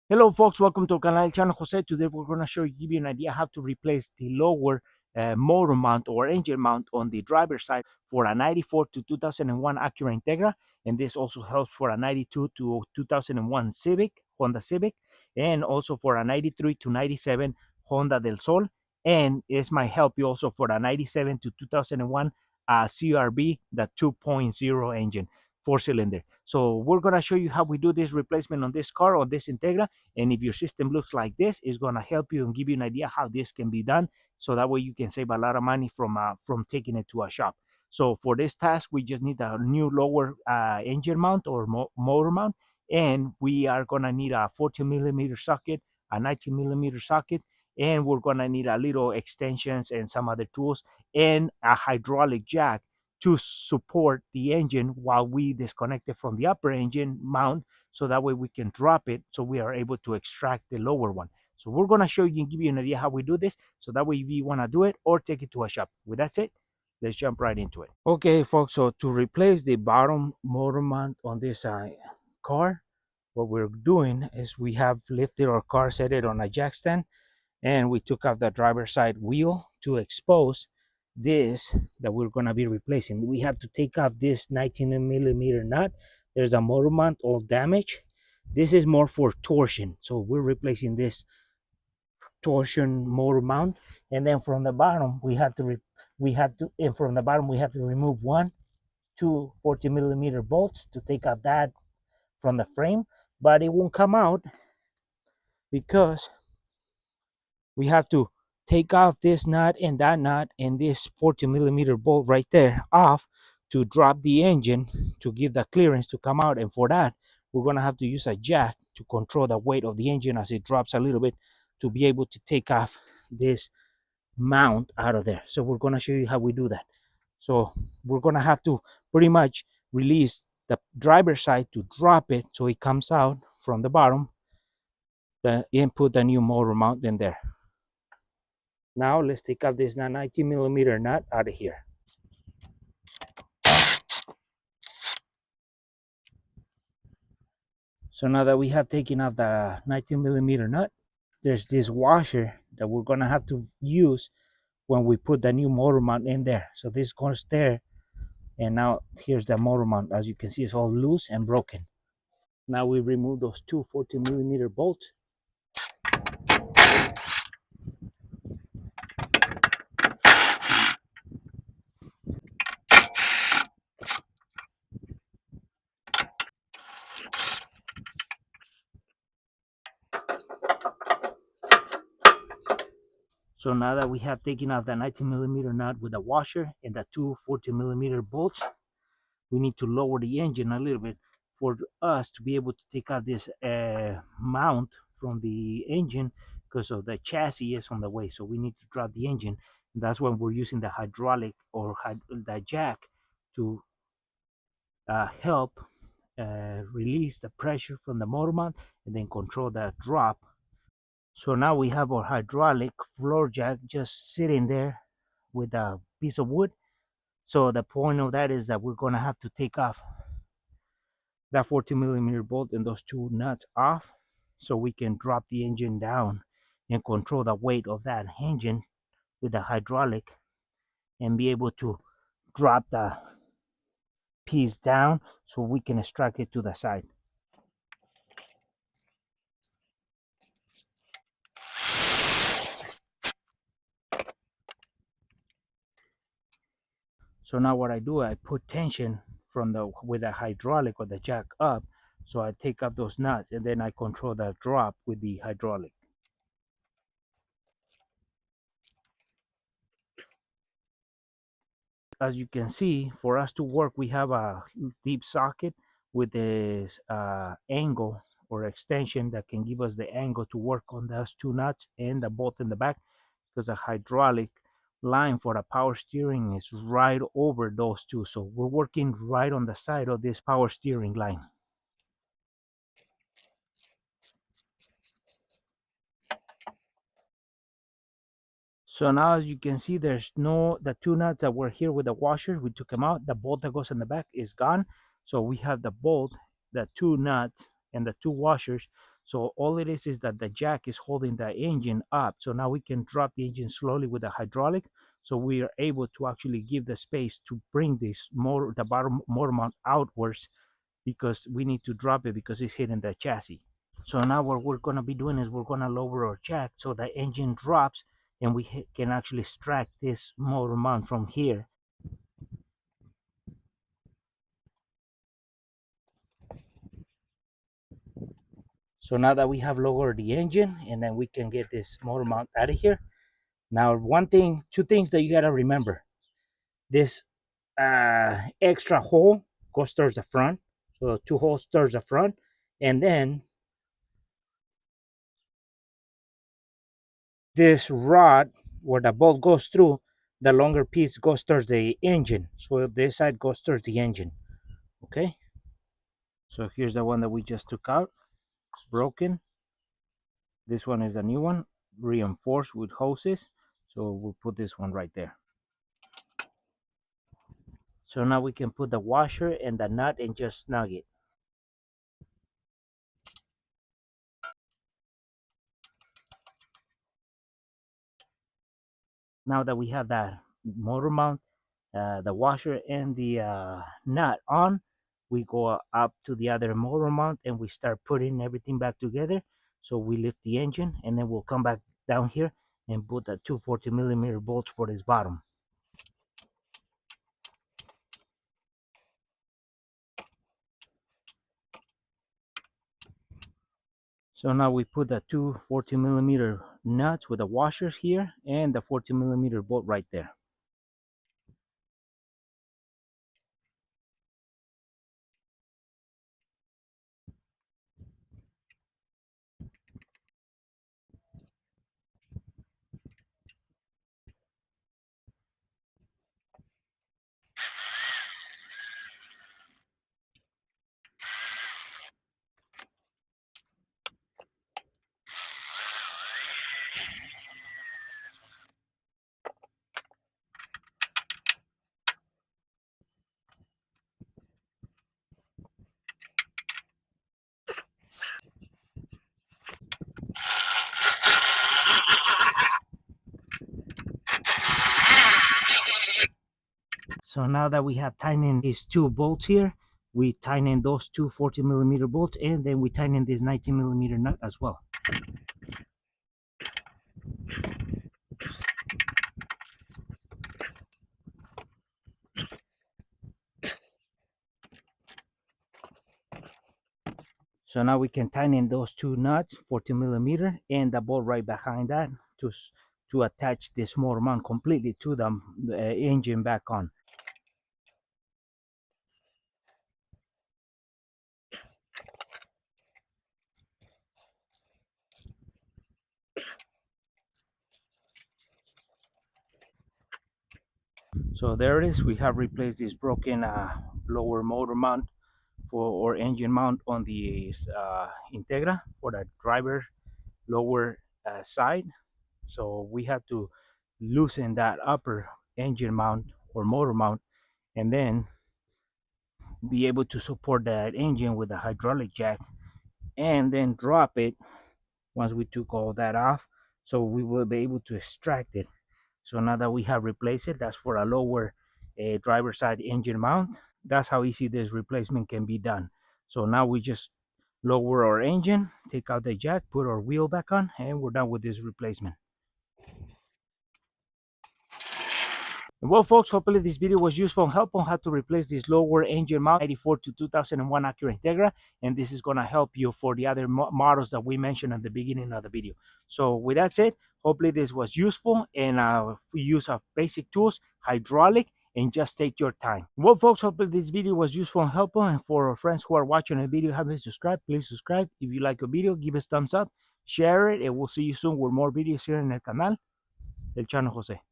Hello folks, welcome to Canal Channel Jose. Today we're going to give you an idea how to replace the lower motor mount or engine mount on the driver's side for a 94 to 2001 Acura Integra, and this also helps for a 92 to 2001 Honda Civic, and also for a 93 to 97 Honda del Sol, and this might help you also for a 97 to 2001 CRB, the 2.0 engine, 4-cylinder. So we're going to show you how we do this replacement on this car, on this Integra. And if your system looks like this, it's gonna help you and give you an idea how this can be done. So that way you can save a lot of money from taking it to a shop. So for this task, we just need a new lower engine mount or motor mount, and we are gonna need a 14 millimeter socket, a 19 millimeter socket, and we're gonna need a little extensions and some other tools and a hydraulic jack to support the engine while we disconnect it from the upper engine mount, so that way we can drop it so we are able to extract the lower one. So we're going to show you and give you an idea how we do this, so that way if you want to do it or take it to a shop. With that said, let's jump right into it. Okay folks, so to replace the bottom motor mount on this car, what we're doing is we have lifted our car, set it on a jack stand, and we took off the driver's side wheel to expose this that we're going to be replacing. We have to take off this 19 millimeter nut. There's a motor mount all damaged. This is more for torsion, so we're replacing this torsion motor mount. And then from the bottom we have to and from the bottom we have to remove two 40 millimeter bolts to take off that from the frame, but it won't come out because we have to take off this nut and this 40 millimeter bolt right there off to drop the engine to give the clearance to come out. And for that, we're going to have to use a jack to control the weight of the engine as it drops a little bit to be able to take off this mount out of there. So we're going to show you how we do that. So we're going to have to pretty much release the driver's side to drop it so it comes out from the bottom, and put the new motor mount in there. Now let's take off this 19 millimeter nut out of here. So now that we have taken off the 19 millimeter nut, there's this washer that we're gonna have to use when we put the new motor mount in there. So this goes there, and now here's the motor mount. As you can see, it's all loose and broken. Now we remove those two 40 millimeter bolts. So now that we have taken off the 19 millimeter nut with the washer and the two 40 millimeter bolts, we need to lower the engine a little bit for us to be able to take out this mount from the engine, because of the chassis is on the way. So we need to drop the engine. That's when we're using the hydraulic or the jack to help release the pressure from the motor mount and then control that drop. So now we have our hydraulic floor jack just sitting there with a piece of wood. So the point of that is that we're going to have to take off that 40 millimeter bolt and those two nuts off so we can drop the engine down and control the weight of that engine with the hydraulic and be able to drop the piece down so we can extract it to the side. So now what I do, I put tension from the with the hydraulic or the jack up, so I take up those nuts and then I control the drop with the hydraulic. As you can see, for us to work, we have a deep socket with this angle or extension that can give us the angle to work on those two nuts and the bolt in the back, because the hydraulic line for the power steering is right over those two. So we're working right on the side of this power steering line. So now, as you can see, there's the two nuts that were here with the washers, we took them out. The bolt that goes in the back is gone. So we have the bolt, the two nuts, and the two washers. So all it is that the jack is holding the engine up. So now we can drop the engine slowly with the hydraulic. So we are able to actually give the space to bring this motor, the bottom motor mount outwards, because we need to drop it because it's hitting the chassis. So now what we're going to be doing is we're going to lower our jack so the engine drops and we can actually extract this motor mount from here. So now that we have lowered the engine, and then we can get this motor mount out of here. Now, two things that you got to remember. This extra hole goes towards the front. So two holes towards the front. And then this rod where the bolt goes through, the longer piece goes towards the engine. So this side goes towards the engine. Okay. So here's the one that we just took out, broken. This one is a new one, reinforced with hoses. So we'll put this one right there. So now we can put the washer and the nut and just snug it. Now that we have that motor mount, the washer and the nut on, we go up to the other motor mount and we start putting everything back together. So we lift the engine and then we'll come back down here and put the 240mm bolts for this bottom. So now we put the two 40mm nuts with the washers here and the 40mm bolt right there. So now that we have tightened these two bolts here, we tighten those two 40mm bolts and then we tighten this 19mm nut as well. So now we can tighten those two nuts, 40mm, and the bolt right behind that to attach this motor mount completely to the engine back on. So there it is. We have replaced this broken lower motor mount or engine mount on the Integra for the driver lower side. So we had to loosen that upper engine mount or motor mount and then be able to support that engine with a hydraulic jack and then drop it once we took all that off, so we will be able to extract it. So now that we have replaced it, that's for a lower driver side engine mount. That's how easy this replacement can be done. So now we just lower our engine, take out the jack, put our wheel back on, and we're done with this replacement. Well, folks, hopefully this video was useful and helpful on how to replace this lower engine mount 94 to 2001 Acura Integra, and this is going to help you for the other models that we mentioned at the beginning of the video. So with that said, hopefully this was useful and use of basic tools, hydraulic, and just take your time. Well, folks, hopefully this video was useful and helpful, and for our friends who are watching the video haven't subscribed, please subscribe. If you like a video, give us thumbs up, share it, and we'll see you soon with more videos here in el canal El Chano Jose.